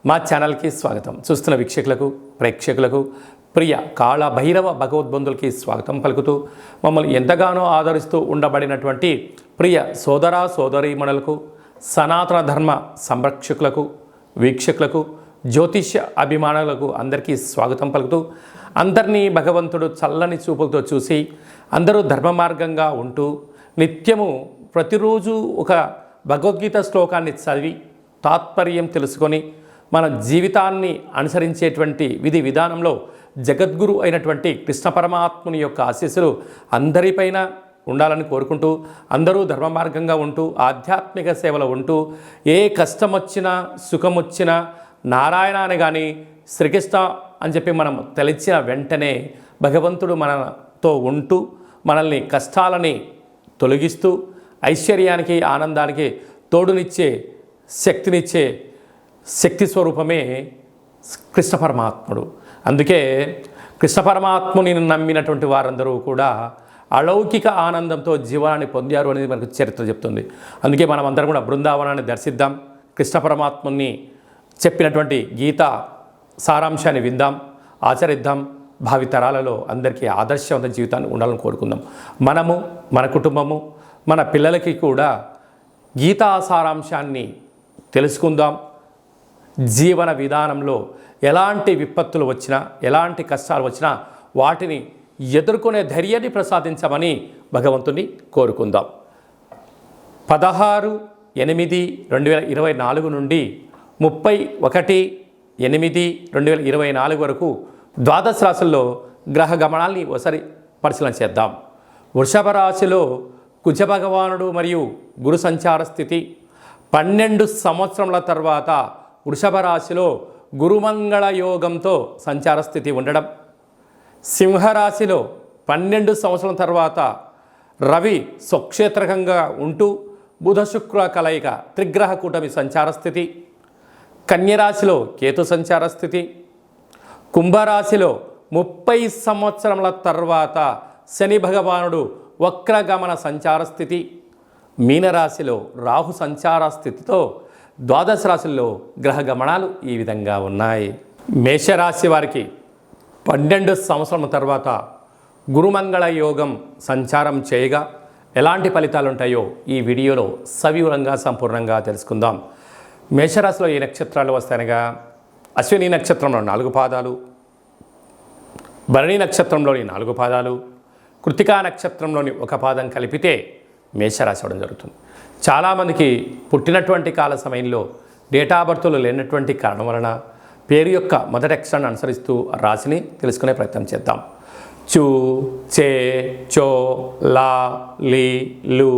మా ఛానల్కి స్వాగతం. చూస్తున్న వీక్షకులకు ప్రేక్షకులకు ప్రియ కాళ భైరవ భగవద్బంధులకి స్వాగతం పలుకుతూ మమ్మల్ని ఎంతగానో ఆదరిస్తూ ఉండబడినటువంటి ప్రియ సోదర సోదరీమణులకు సనాతన ధర్మ సంరక్షకులకు వీక్షకులకు జ్యోతిష్య అభిమానులకు అందరికీ స్వాగతం పలుకుతూ అందరినీ భగవంతుడు చల్లని చూపులతో చూసి అందరూ ధర్మ మార్గంగా ఉంటూ నిత్యము ప్రతిరోజు ఒక భగవద్గీత శ్లోకాన్ని చదివి తాత్పర్యం తెలుసుకొని మన జీవితాన్ని అనుసరించేటువంటి విధి విధానంలో జగద్గురు అయినటువంటి కృష్ణ పరమాత్ముని యొక్క ఆశీస్సులు అందరిపైన ఉండాలని కోరుకుంటూ అందరూ ధర్మ మార్గంగా ఉంటూ ఆధ్యాత్మిక సేవలో ఉంటూ ఏ కష్టం వచ్చినా సుఖం వచ్చినా నారాయణ అని కానీ శ్రీకృష్ణ అని చెప్పి మనం తలిచిన వెంటనే భగవంతుడు మనతో ఉంటూ మనల్ని కష్టాలని తొలగిస్తూ ఐశ్వర్యానికి ఆనందానికి తోడునిచ్చే శక్తినిచ్చే శక్తి స్వరూపమే కృష్ణ పరమాత్ముడు. అందుకే కృష్ణ పరమాత్ముని నమ్మినటువంటి వారందరూ కూడా అలౌకిక ఆనందంతో జీవనాన్ని పొందారు అనేది మనకు చరిత్ర చెప్తుంది. అందుకే మనం అందరం కూడా బృందావనాన్ని దర్శిద్దాం, కృష్ణ పరమాత్ముని చెప్పినటువంటి గీత సారాంశాన్ని విందాం, ఆచరిద్దాం. భావితరాలలో అందరికీ ఆదర్శవంత జీవితాన్ని ఉండాలని కోరుకుందాం. మనము మన కుటుంబము మన పిల్లలకి కూడా గీతా సారాంశాన్ని తెలుసుకుందాం. జీవన విధానంలో ఎలాంటి విపత్తులు వచ్చినా ఎలాంటి కష్టాలు వచ్చినా వాటిని ఎదుర్కొనే ధైర్యాన్ని ప్రసాదించమని భగవంతుని కోరుకుందాం. 16/8/2024 నుండి 31/8/2024 వరకు ద్వాదశ రాశుల్లో గ్రహ గమనాల్ని ఒకసారి పరిశీలన చేద్దాం. వృషభ రాశిలో కుజ భగవానుడు మరియు గురు సంచార స్థితి. 12 సంవత్సరముల తర్వాత వృషభ రాశిలో గురుమంగళ యోగంతో సంచార స్థితి ఉండడం. సింహరాశిలో 12 సంవత్సరాల తర్వాత రవి స్వక్షేత్రకంగా ఉంటూ బుధ శుక్ర కలయిక త్రిగ్రహ కూటమి సంచార స్థితి. కన్యరాశిలో కేతు సంచార స్థితి. కుంభరాశిలో 30 సంవత్సరముల తర్వాత శని భగవానుడు వక్రగమన సంచార స్థితి. మీనరాశిలో రాహు సంచార స్థితితో ద్వాదశ రాశుల్లో గ్రహ గమనాలు ఈ విధంగా ఉన్నాయి. మేషరాశి వారికి 12 సంవత్సరాల తర్వాత గురుమంగళ యోగం సంచారం చేయగా ఎలాంటి ఫలితాలు ఉంటాయో ఈ వీడియోలో సవివరంగా సంపూర్ణంగా తెలుసుకుందాం. మేషరాశిలో ఏ నక్షత్రాలు వస్తాయనగా అశ్విని నక్షత్రంలో 4 పాదాలు, భరణి నక్షత్రంలోని 4 పాదాలు, కృతికా నక్షత్రంలోని 1 పాదం కలిపితే మేషరాశి అవడం జరుగుతుంది. చాలామందికి పుట్టినటువంటి కాల సమయంలో డేటా బర్త్లు లేనటువంటి కారణం వలన పేరు యొక్క మొదటి అక్షరాన్ని అనుసరిస్తూ రాశిని తెలుసుకునే ప్రయత్నం చేద్దాం. చు, చే, చో, లా, లి, లు,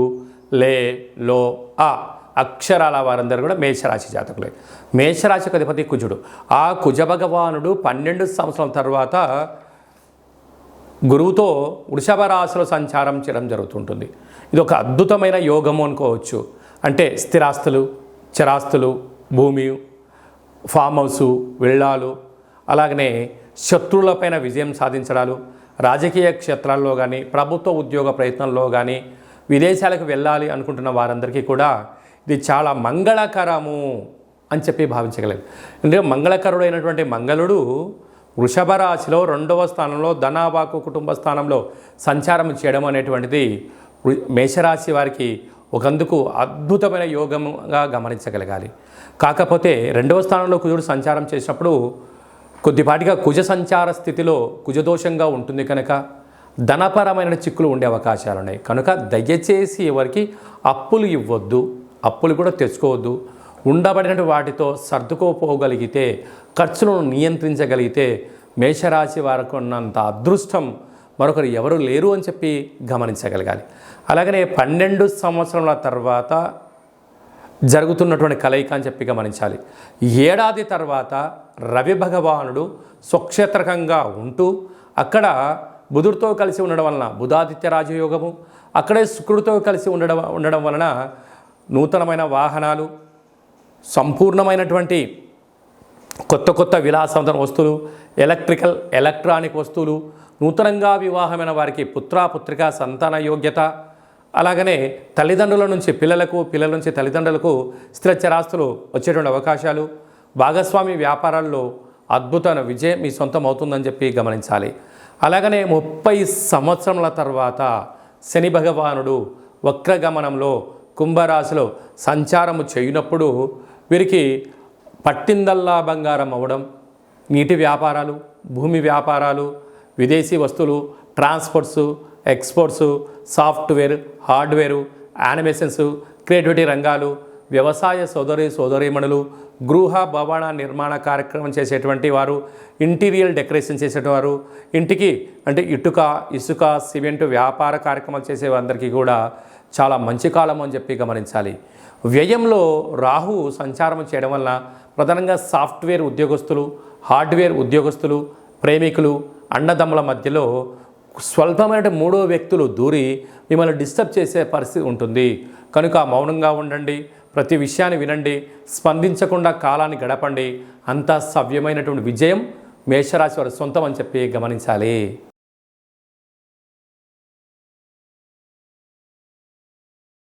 లే, లో, ఆ అక్షరాల వారందరూ కూడా మేషరాశి జాతకులే. మేషరాశికి అధిపతి కుజుడు. ఆ కుజ భగవానుడు 12 సంవత్సరాల తర్వాత గురువుతో వృషభ రాశిలో సంచారం చేయడం జరుగుతుంటుంది. ఇది ఒక అద్భుతమైన యోగము అనుకోవచ్చు. అంటే స్థిరాస్తులు, చరాస్తులు, భూమి, ఫామ్ హౌసు, విల్లాలు, అలాగనే శత్రువులపైన విజయం సాధించడాలు, రాజకీయ క్షేత్రాల్లో కానీ ప్రభుత్వ ఉద్యోగ ప్రయత్నంలో కానీ విదేశాలకు వెళ్ళాలి అనుకుంటున్న వారందరికీ కూడా ఇది చాలా మంగళకరము అని చెప్పి భావించగలరు. అంటే మంగళకరుడైనటువంటి మంగళుడు వృషభ రాశిలో 2వ స్థానంలో ధనావాకు కుటుంబ స్థానంలో సంచారం చేయడం అనేటువంటిది మేషరాశి వారికి ఒకందుకు అద్భుతమైన యోగంగా గమనించగలగాలి. కాకపోతే 2వ స్థానంలో కుజుడు సంచారం చేసినప్పుడు కొద్దిపాటిగా కుజ సంచార స్థితిలో కుజదోషంగా ఉంటుంది కనుక ధనపరమైన చిక్కులు ఉండే అవకాశాలు ఉన్నాయి. కనుక దయచేసి ఎవరికి అప్పులు ఇవ్వద్దు, అప్పులు కూడా తెచ్చుకోవద్దు. ఉండబడిన వాటితో సర్దుకోపోగలిగితే, ఖర్చులను నియంత్రించగలిగితే మేషరాశి వారికి ఉన్నంత అదృష్టం మరొకరు ఎవరు లేరు అని చెప్పి గమనించగలగాలి. అలాగనే 12 సంవత్సరాల తర్వాత జరుగుతున్నటువంటి కలయిక అని చెప్పి గమనించాలి. ఏడాది తర్వాత రవి భగవానుడు స్వక్షేత్రకంగా ఉంటూ అక్కడ బుధుడితో కలిసి ఉండడం వలన బుధాదిత్య రాజయోగము, అక్కడే శుక్రుడితో కలిసి ఉండడం వలన నూతనమైన వాహనాలు, సంపూర్ణమైనటువంటి కొత్త విలాసవంతమైన వస్తువులు, ఎలక్ట్రానిక్ వస్తువులు, నూతనంగా వివాహమైన వారికి పుత్రికా సంతాన యోగ్యత, అలాగనే తల్లిదండ్రుల నుంచి పిల్లలకు, పిల్లల నుంచి తల్లిదండ్రులకు స్థిరచరాస్తులు వచ్చేటువంటి అవకాశాలు, భాగస్వామి వ్యాపారాల్లో అద్భుతమైన విజయం మీ సొంతం అవుతుందని చెప్పి గమనించాలి. అలాగనే 30 సంవత్సరముల తర్వాత శని భగవానుడు వక్రగమనంలో కుంభరాశిలో సంచారము చేయనప్పుడు వీరికి పట్టిందల్లా బంగారం అవ్వడం, నీటి వ్యాపారాలు, భూమి వ్యాపారాలు, విదేశీ వస్తువులు, transports, exports, software, hardware, animations, creativity రంగాలు, వ్యవసాయ సోదరీమణులు, గృహ భవన నిర్మాణ కార్యక్రమం చేసేటువంటి వారు, ఇంటీరియర్ డెకరేషన్ చేసేవారు, ఇంటికి అంటే ఇసుక, సిమెంట్ వ్యాపార కార్యక్రమాలు చేసేవారందరికీ కూడా చాలా మంచి కాలం అని చెప్పి గమనించాలి. వ్యయంలో రాహు సంచారం చేయడం వల్ల ప్రధానంగా సాఫ్ట్వేర్ ఉద్యోగస్తులు, హార్డ్వేర్ ఉద్యోగస్తులు, ప్రేమికులు, అన్నదమ్ముల మధ్యలో స్వల్పమైన మూడో వ్యక్తులు దూరి మిమ్మల్ని డిస్టర్బ్ చేసే పరిస్థితి ఉంటుంది. కనుక మౌనంగా ఉండండి, ప్రతి విషయాన్ని వినండి, స్పందించకుండా కాలాన్ని గడపండి. అంతా సవ్యమైనటువంటి విజయం మేషరాశి వారి సొంతం అని చెప్పి గమనించాలి.